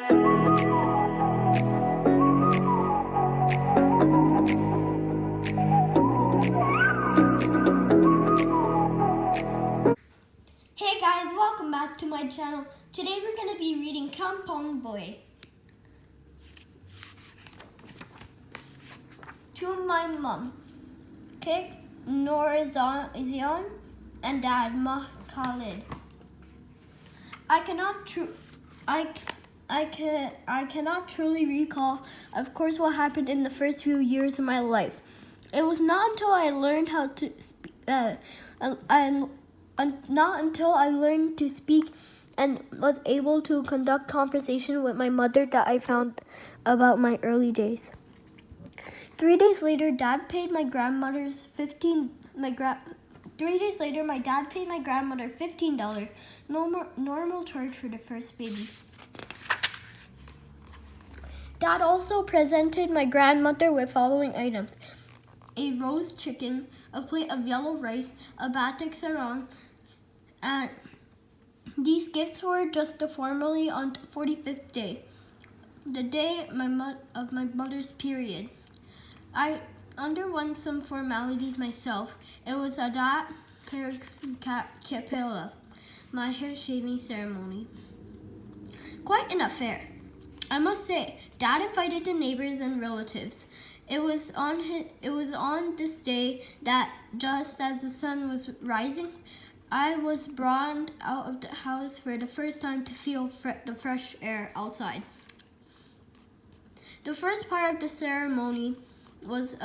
Hey guys, welcome back to my channel. Today we're going to be reading Kumpung Boy. To my mom, Kik Zion, and dad Khalid. I cannot truly recall, of course, what happened in the first few years of my life. It was not until I learned how to speak, not until I learned to speak and was able to conduct conversation with my mother that I found about my early days. 3 days later, Dad paid my grandmother $15. My dad paid my grandmother $15 normal charge for the first baby. Dad also presented my grandmother with following items: a roast chicken, a plate of yellow rice, a batik sarong, and these gifts were just formally on 45th day, the day of my mother's period. I underwent some formalities myself. It was a dat capella, my hair shaving ceremony. Quite an affair, I must say. Dad invited the neighbors and relatives. It was on this day that, just as the sun was rising, I was brought out of the house for the first time to feel the fresh air outside. The first part of the ceremony was,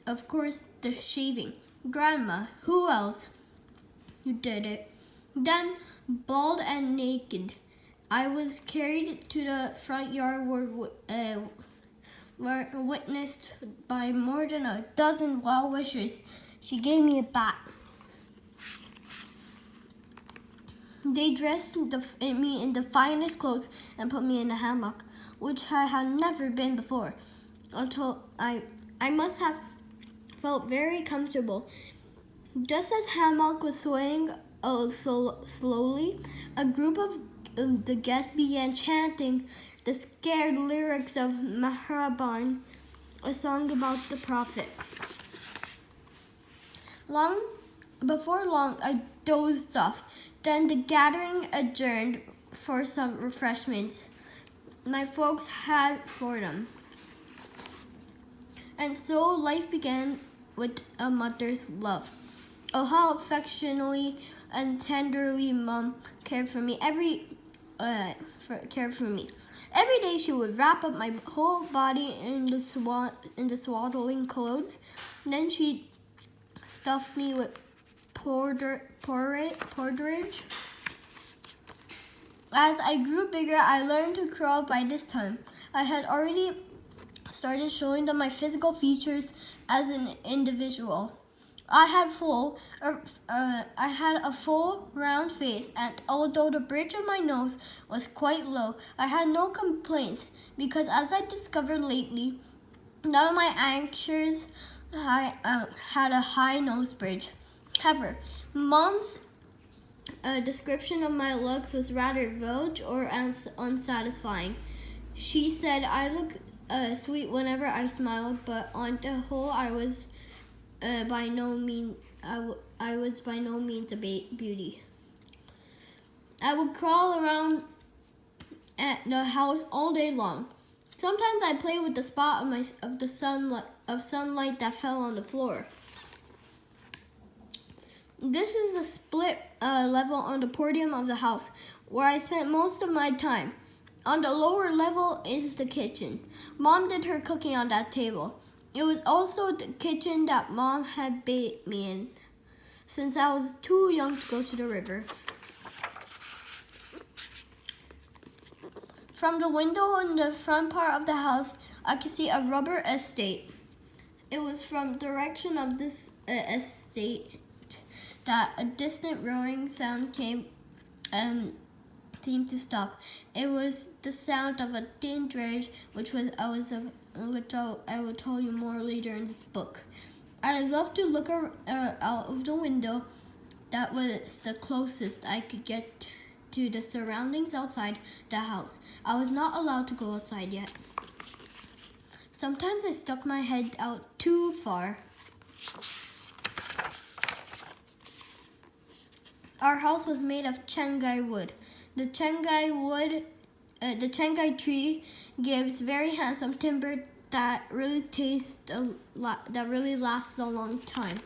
of course, the shaving. Grandma, who else? You did it. Then, bald and naked, I was carried to the front yard where witnessed by more than a dozen well-wishers. She gave me a bat. They dressed me in the finest clothes and put me in a hammock, which I had never been before, until I must have felt very comfortable. Just as hammock was swaying slowly, a group of the guests began chanting the scared lyrics of Mahraban, a song about the Prophet. Before long, I dozed off. Then the gathering adjourned for some refreshments my folks had for them. And so life began with a mother's love. Oh, how affectionately and tenderly Mom cared for me. Every day she would wrap up my whole body in the swaddling clothes. Then she'd stuff me with porridge. As I grew bigger, I learned to crawl. By this time, I had already started showing them my physical features as an individual. I had a full round face, and although the bridge of my nose was quite low, I had no complaints, because as I discovered lately, none of my anchors had a high nose bridge. However, Mom's description of my looks was rather vague or unsatisfying. She said I looked sweet whenever I smiled, but on the whole, I was by no means a beauty. I would crawl around at the house all day long. Sometimes I played with the spot of sunlight that fell on the floor. This is the split level on the podium of the house, where I spent most of my time. On the lower level is the kitchen. Mom did her cooking on that table. It was also the kitchen that Mom had bathed me in, since I was too young to go to the river. From the window in the front part of the house, I could see a rubber estate. It was from the direction of this estate that a distant roaring sound came and seemed to stop. It was the sound of a tin dredge, which I will tell you more later in this book. I loved to look out of the window. That was the closest I could get to the surroundings outside the house. I was not allowed to go outside yet. Sometimes I stuck my head out too far. Our house was made of chengai wood. The chengai tree gives very handsome timber that really lasts a long time.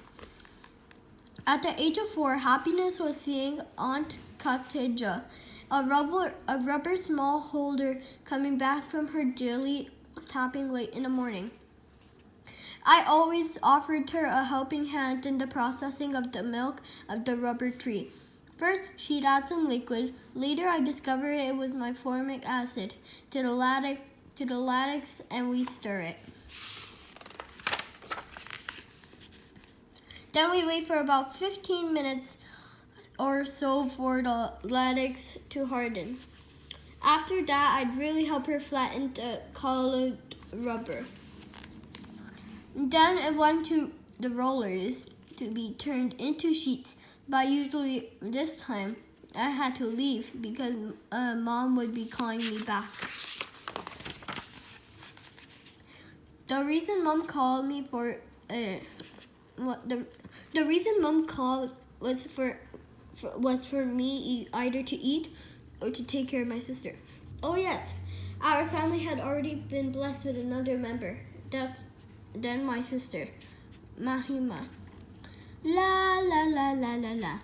At the age of 4, happiness was seeing Aunt Katija, a rubber small holder, coming back from her daily tapping late in the morning. I always offered her a helping hand in the processing of the milk of the rubber tree. First, she'd add some liquid. Later, I discovered it was my formic acid to the latex, and we stir it. Then we wait for about 15 minutes or so for the latex to harden. After that, I'd really help her flatten the colored rubber. Then it went to the rollers to be turned into sheets. But usually this time I had to leave because Mom would be calling me back. The reason Mom called me for the reason Mom called was for me either to eat or to take care of my sister. Oh yes, our family had already been blessed with another member. That's then my sister, Mahima. La la la la la la.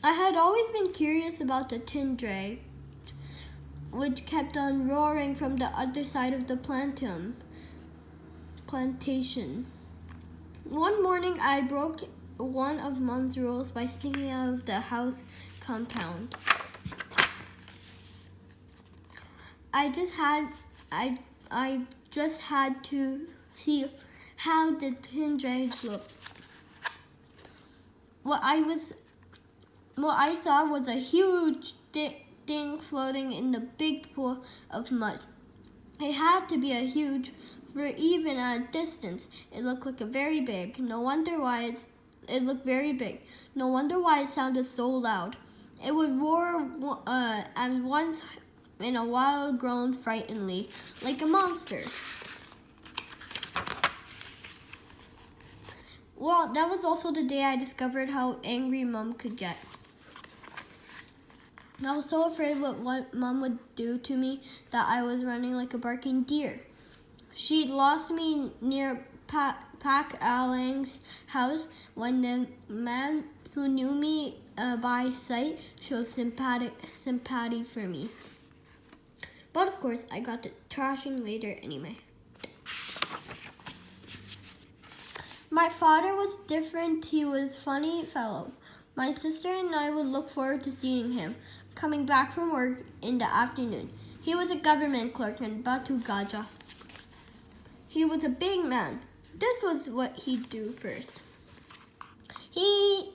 I had always been curious about the tin dray, which kept on roaring from the other side of the plantation. One morning, I broke one of Mom's rules by sneaking out of the house compound. I just had to see how the tin dredge looked. What I saw was a huge thing floating in the big pool of mud. It had to be a huge, for even at a distance, it looked like very big. No wonder why it looked very big. No wonder why it sounded so loud. It would roar at once in a wild groan frighteningly, like a monster. Well, that was also the day I discovered how angry Mom could get. I was so afraid what Mom would do to me that I was running like a barking deer. She'd lost me near Pak Alang's house when the man who knew me by sight showed sympathy for me. But of course, I got the thrashing later anyway. My father was different. He was a funny fellow. My sister and I would look forward to seeing him, coming back from work in the afternoon. He was a government clerk in Batu Gajah. He was a big man. This was what he'd do first. He.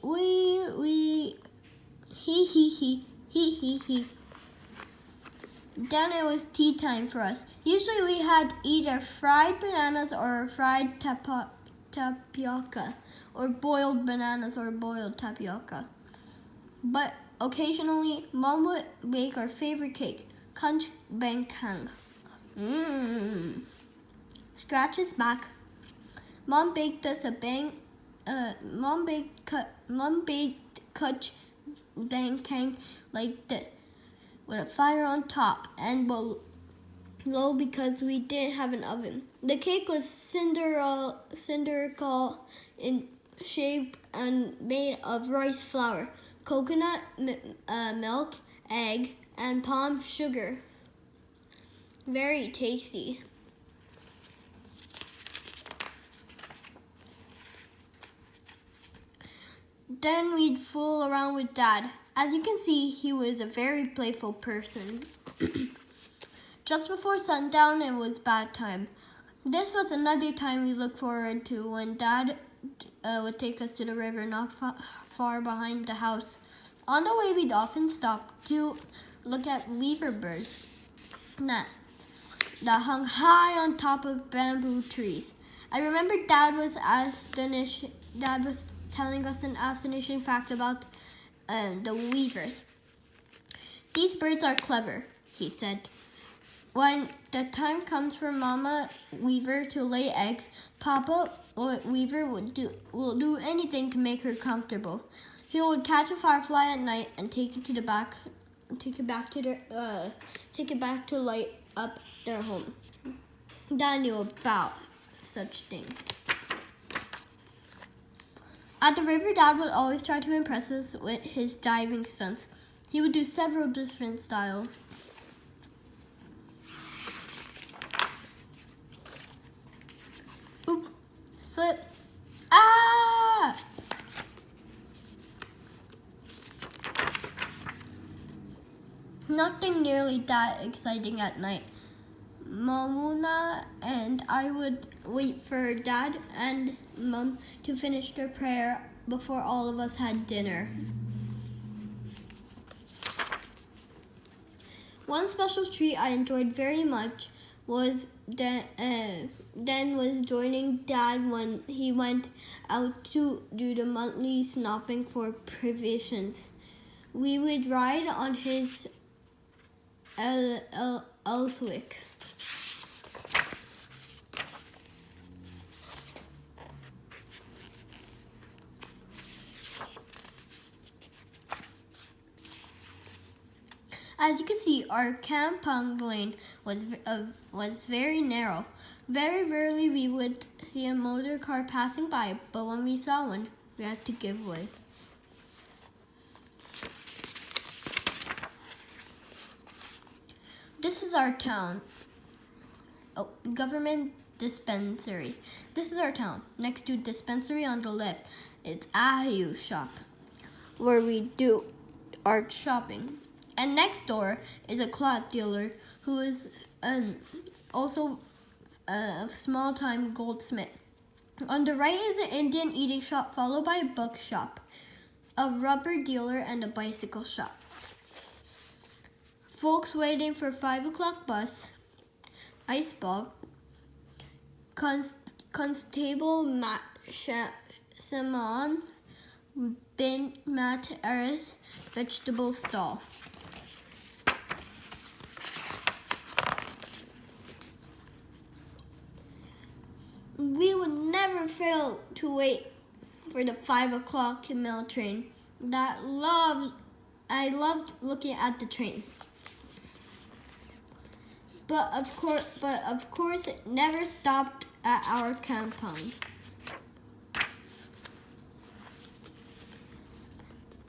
Then it was tea time for us. Usually we had either fried bananas or fried tapioca, or boiled bananas or boiled tapioca. But occasionally, Mom would bake our favorite cake, Kunch Bangkang. Scratch his back. Mom baked us Mom baked Kunch Bangkang like this, with a fire on top and below because we didn't have an oven. The cake was cylindrical in shape and made of rice flour, coconut milk, egg, and palm sugar. Very tasty. Then we'd fool around with Dad. As you can see, he was a very playful person. Just before sundown, it was bath time. This was another time we looked forward to when Dad would take us to the river not far behind the house. On the way, we'd often stop to look at weaver birds' nests that hung high on top of bamboo trees. I remember Dad was telling us an astonishing fact about the weavers. "These birds are clever," he said. "When the time comes for Mama Weaver to lay eggs, Papa Weaver will do anything to make her comfortable. He would catch a firefly at night and take it back to light up their home." Dad knew about such things. At the river, Dad would always try to impress us with his diving stunts. He would do several different styles. Oop, slip. Ah! Nothing nearly that exciting at night. Mamuna and I would wait for Dad and Mom to finish their prayer before all of us had dinner. One special treat I enjoyed very much was joining Dad when he went out to do the monthly snopping for provisions. We would ride on his Elswick. As you can see, our Kampung lane was very narrow. Very rarely we would see a motor car passing by, but when we saw one, we had to give way. This is our town. Oh, government dispensary. This is our town. Next to dispensary on the left, it's Ahiu shop, where we do our shopping. And next door is a cloth dealer who is also a small-time goldsmith. On the right is an Indian eating shop, followed by a book shop, a rubber dealer, and a bicycle shop. Folks waiting for 5 o'clock bus, ice ball, Constable Simon, Bin Mat Aris, vegetable stall. We would never fail to wait for the 5 o'clock mail train. I loved looking at the train. But of course, it never stopped at our compound.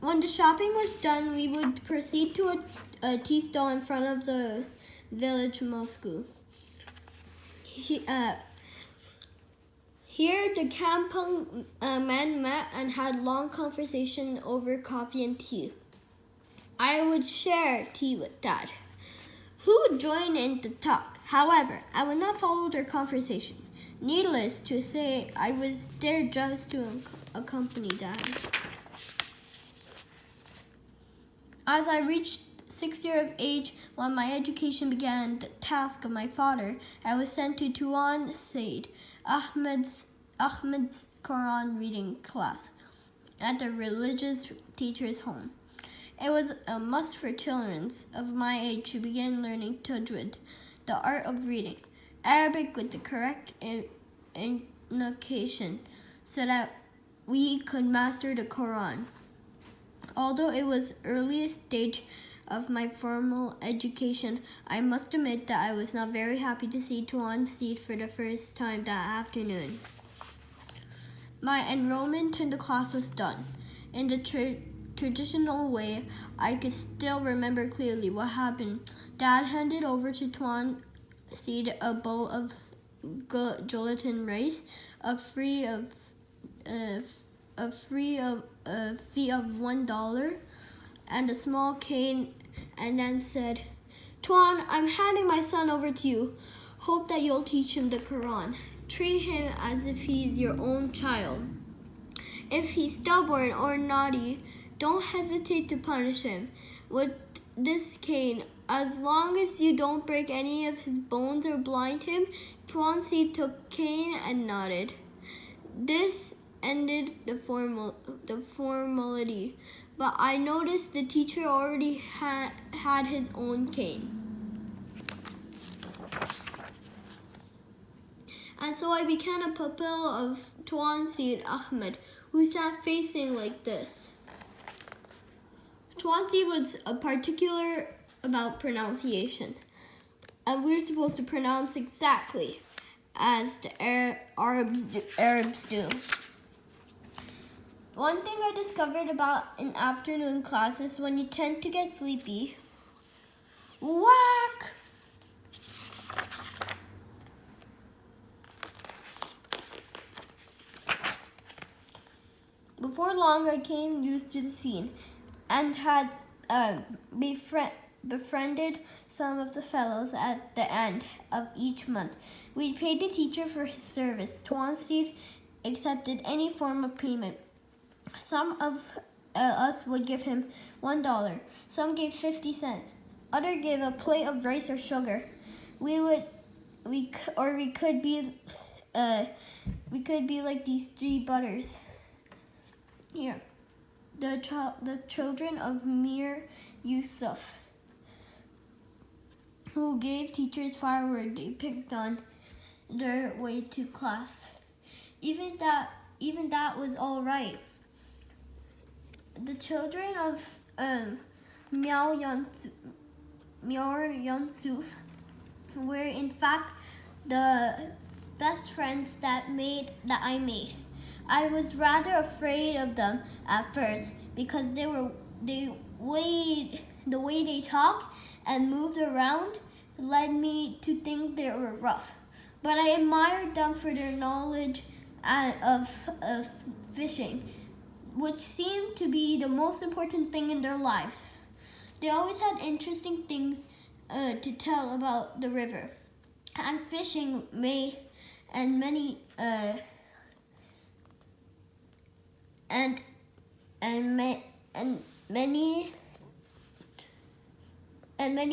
When the shopping was done, we would proceed to a tea stall in front of the village Moscow. Here, the Kampung men met and had long conversation over coffee and tea. I would share tea with Dad, who would join in the talk. However, I would not follow their conversation. Needless to say, I was there just to accompany Dad. As I reached 6 years of age, when my education began, the task of my father, I was sent to Tuan Said Ahmed's Quran reading class at the religious teacher's home. It was a must for children of my age to begin learning tajwid, the art of reading Arabic with the correct enunciation, so that we could master the Quran. Although it was earliest stage of my formal education, I must admit that I was not very happy to see Tuan Seed for the first time that afternoon. My enrollment in the class was done. In the traditional way, I could still remember clearly what happened. Dad handed over to Tuan Seed a bowl of gelatin rice, a fee of $1, and a small cane, and then said, "Tuan, I'm handing my son over to you. Hope that you'll teach him the Quran. Treat him as if he's your own child. If he's stubborn or naughty, don't hesitate to punish him with this cane. As long as you don't break any of his bones or blind him." Tuan Si took cane and nodded. This ended the formality. but I noticed the teacher already had his own cane. And so I began a pupil of Tuan Seed Ahmed, who sat facing like this. Tuan Seed was particular about pronunciation, and we were supposed to pronounce exactly as the Arabs do. One thing I discovered about an afternoon class is when you tend to get sleepy. Whack! Before long, I came used to the scene and had befriended some of the fellows at the end of each month. We paid the teacher for his service. Tuan Steve accepted any form of payment. Some of us would give him $1. Some gave 50 cents. Others gave a plate of rice or sugar. We could be like these three brothers. Here, the children of Mir Yusuf, who gave teachers firewood they picked on their way to class. Even that was all right. The children of Miao Yunsuf were in fact the best friends that I made. I was rather afraid of them at first because the way they talked and moved around led me to think they were rough. But I admired them for their knowledge of fishing, which seemed to be the most important thing in their lives. They always had interesting things to tell about the river and fishing and many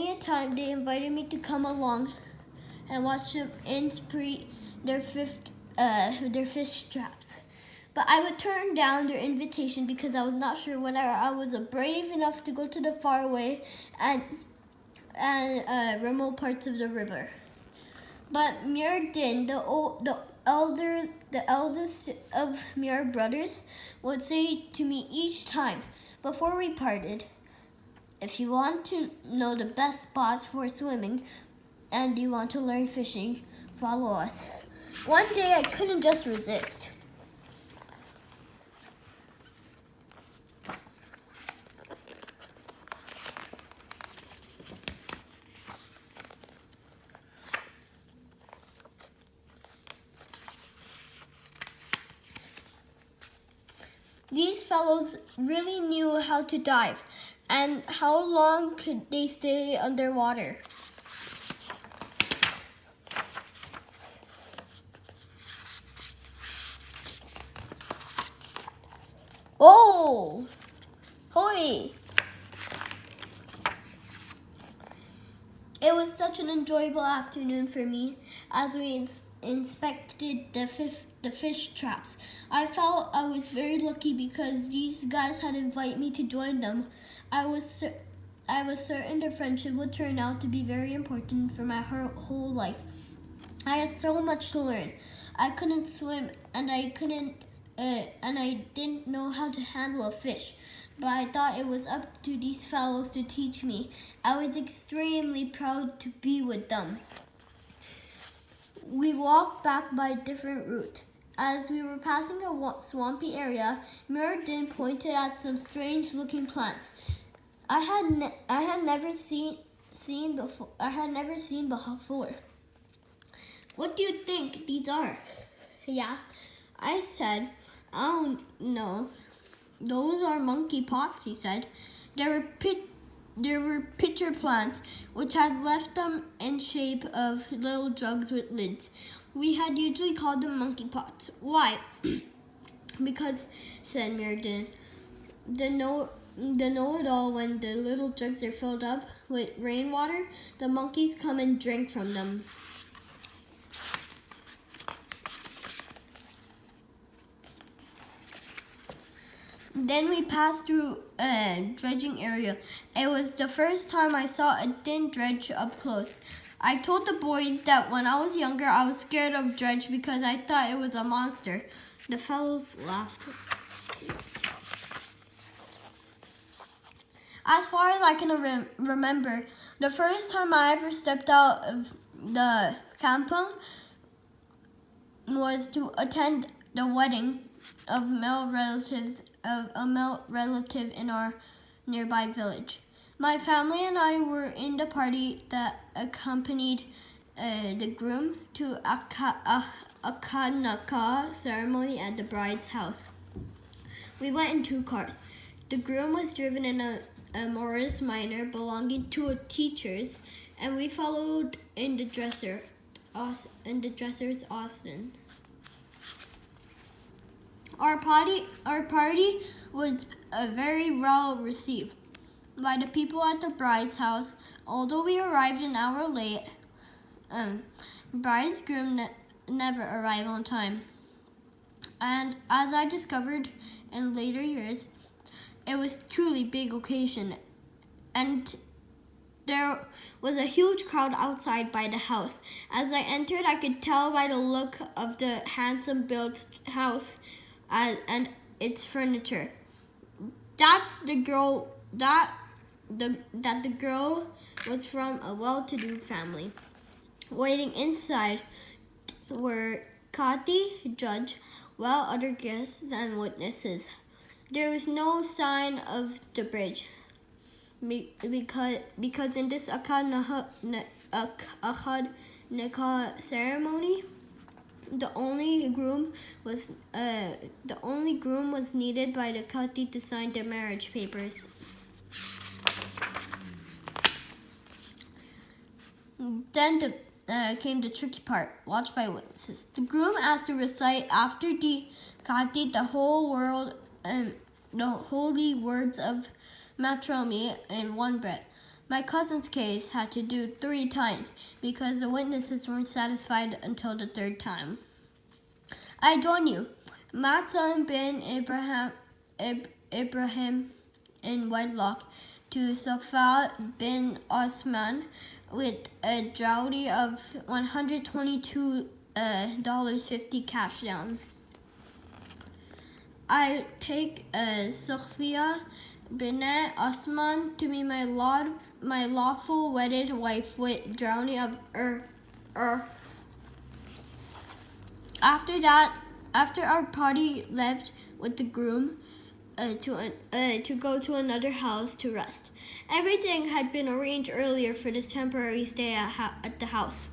a time they invited me to come along and watch them inspire their fish traps. But I would turn down their invitation because I was not sure whether I was brave enough to go to the faraway and remote parts of the river. But Mir Din, the eldest of Mir brothers, would say to me each time before we parted, if you want to know the best spots for swimming and you want to learn fishing, follow us. One day I couldn't just resist. These fellows really knew how to dive, and how long could they stay underwater? Oh! Hoi! It was such an enjoyable afternoon for me as we inspected the fish traps. I felt I was very lucky because these guys had invited me to join them. I was certain their friendship would turn out to be very important for my whole life. I had so much to learn. I couldn't swim and I didn't know how to handle a fish, but I thought it was up to these fellows to teach me. I was extremely proud to be with them. We walked back by a different route. As we were passing a swampy area, Muradin pointed at some strange-looking plants I had never seen before. What do you think these are? He asked. I said, I don't know. Those are monkey pots, he said. There were pitcher plants, which had left them in shape of little jugs with lids. We had usually called them monkey pots. Why? Because, said Muradin, the know-it-all, when the little jugs are filled up with rainwater, the monkeys come and drink from them. Then we passed through a dredging area. It was the first time I saw a thin dredge up close. I told the boys that when I was younger, I was scared of dredge because I thought it was a monster. The fellows laughed. As far as I can remember, the first time I ever stepped out of the kampung was to attend the wedding of a male relative in our nearby village. My family and I were in the party that accompanied the groom to a kanaka ceremony at the bride's house. We went in 2 cars. The groom was driven in a Morris Minor belonging to a teacher's, and we followed in the dresser's Austin. Our party was very well received by the people at the bride's house. Although we arrived an hour late, bride's groom never arrived on time. And as I discovered in later years, it was truly big occasion, and there was a huge crowd outside by the house. As I entered, I could tell by the look of the handsome built house and its furniture that the girl was from a well-to-do family. Waiting inside were Kati, judge, while other guests and witnesses. There was no sign of the bridge because in this Akad Nikah ceremony, the only groom was needed by the Kati to sign the marriage papers. Then came the tricky part, watched by witnesses. The groom asked to recite after the Kati the whole world the holy words of matrimony in one breath. My cousin's case had to do 3 times because the witnesses weren't satisfied until the 3rd time. I join you, Matzah bin Ibrahim in wedlock to Safal bin Osman with a dowry of $122.50 cash down. I take Sophia Binet Osman to be my lawful wedded wife with dowry of After our party left with the groom to go to another house to rest. Everything had been arranged earlier for this temporary stay at the house.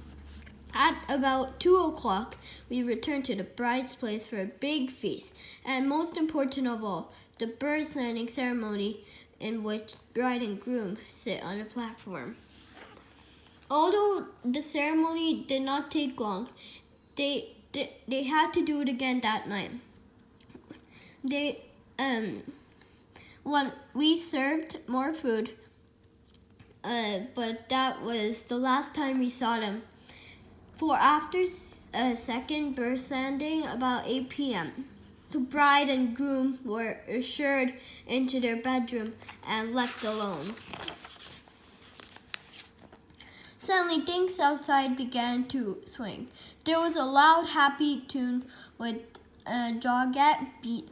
At about 2 o'clock, we returned to the bride's place for a big feast, and most important of all, the bird landing ceremony in which bride and groom sit on a platform. Although the ceremony did not take long, they had to do it again that night. When we served more food, but that was the last time we saw them. For after a second bird landing, about 8 p.m., the bride and groom were ushered into their bedroom and left alone. Suddenly, things outside began to swing. There was a loud, happy tune with a joget beat.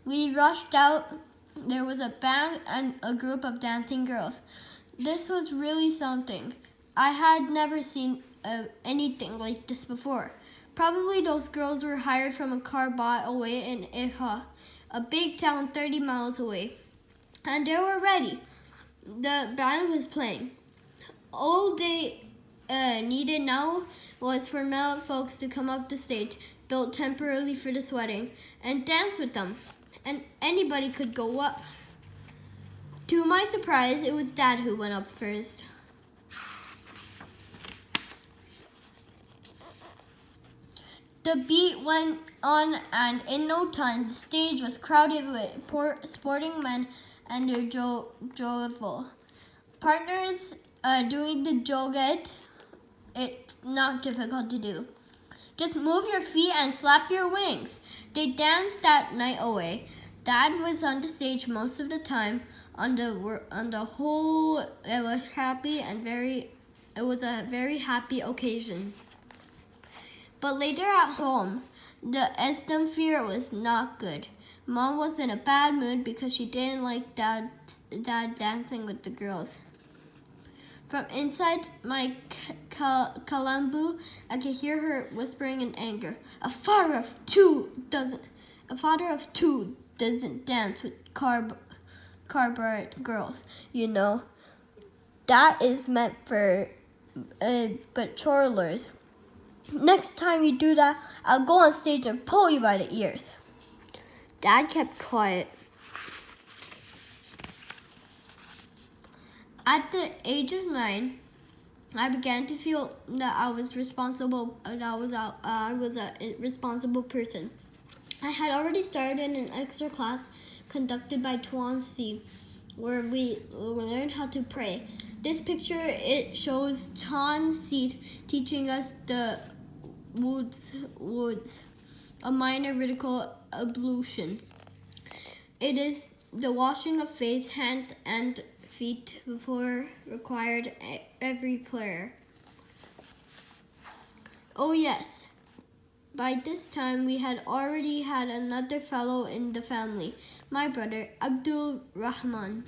We rushed out. There was a band and a group of dancing girls. This was really something. I had never seen anything like this before. Probably those girls were hired from a car bought away in Iha, a big town 30 miles away. And they were ready. The band was playing. All they needed now was for male folks to come up the stage, built temporarily for this wedding, and dance with them. And anybody could go up. To my surprise, it was Dad who went up first. The beat went on, and in no time, the stage was crowded with sporting men and their joyful partners doing the joget. It's not difficult to do. Just move your feet and slap your wings. They danced that night away. Dad was on the stage most of the time. On the whole, it was happy and it was a very happy occasion. But later at home, the atmosphere was not good. Mom was in a bad mood because she didn't like Dad dancing with the girls. From inside my kalambu, I could hear her whispering in anger. A father of two doesn't dance with cardboard girls. You know, that is meant for bachelors. Next time you do that, I'll go on stage and pull you by the ears. Dad kept quiet. At the age of 9, I began to feel that I was responsible. I was a responsible person. I had already started an extra class conducted by Tuan Si, where we learned how to pray. This picture, it shows Tuan Si teaching us the woods, a minor ritual ablution. It is the washing of face, hands, and feet before required every prayer. Oh yes, by this time we had already had another fellow in the family, my brother Abdul Rahman.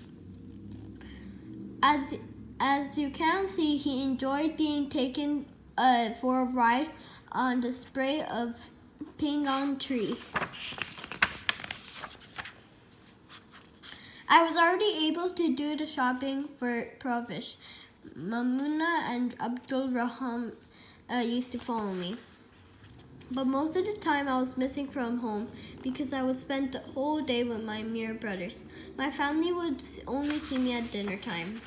As you can see, he enjoyed being taken for a ride on the spray of pingon tree. I was already able to do the shopping for Pravish. Mamuna and Abdul Rahman used to follow me. But most of the time I was missing from home because I would spend the whole day with my mere brothers. My family would only see me at dinner time.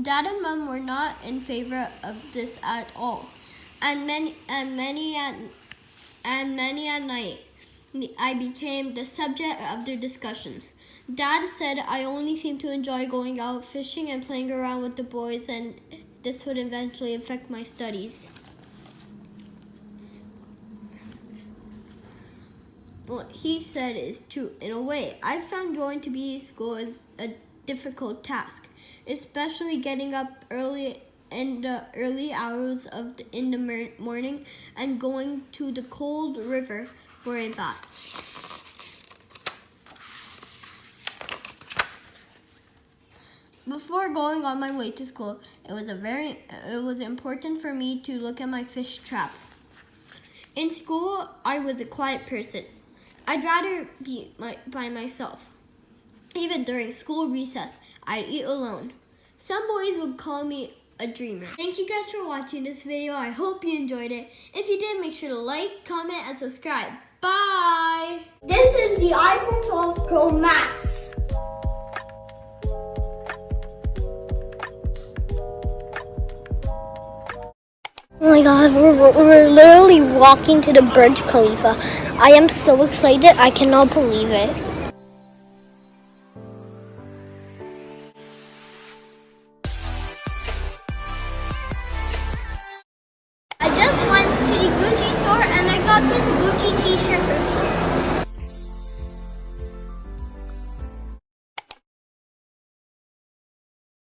Dad and Mom were not in favor of this at all. And many at night, I became the subject of their discussions. Dad said I only seemed to enjoy going out fishing and playing around with the boys, and this would eventually affect my studies. What he said is true. In a way, I found going to BYEEEE school is a difficult task, especially getting up early in the early hours in the morning and going to the cold river for a bath. Before going on my way to school, it was important for me to look at my fish trap. In school, I was a quiet person. I'd rather be by myself. Even during school recess, I'd eat alone. Some boys would call me a dreamer. Thank you guys for watching this video. I hope you enjoyed it. If you did, make sure to like, comment, and subscribe. Bye! This is the iPhone 12 Pro Max. Oh my god, we're literally walking to the Burj Khalifa. I am so excited, I cannot believe it. I just went to the Gucci store and I got this Gucci t-shirt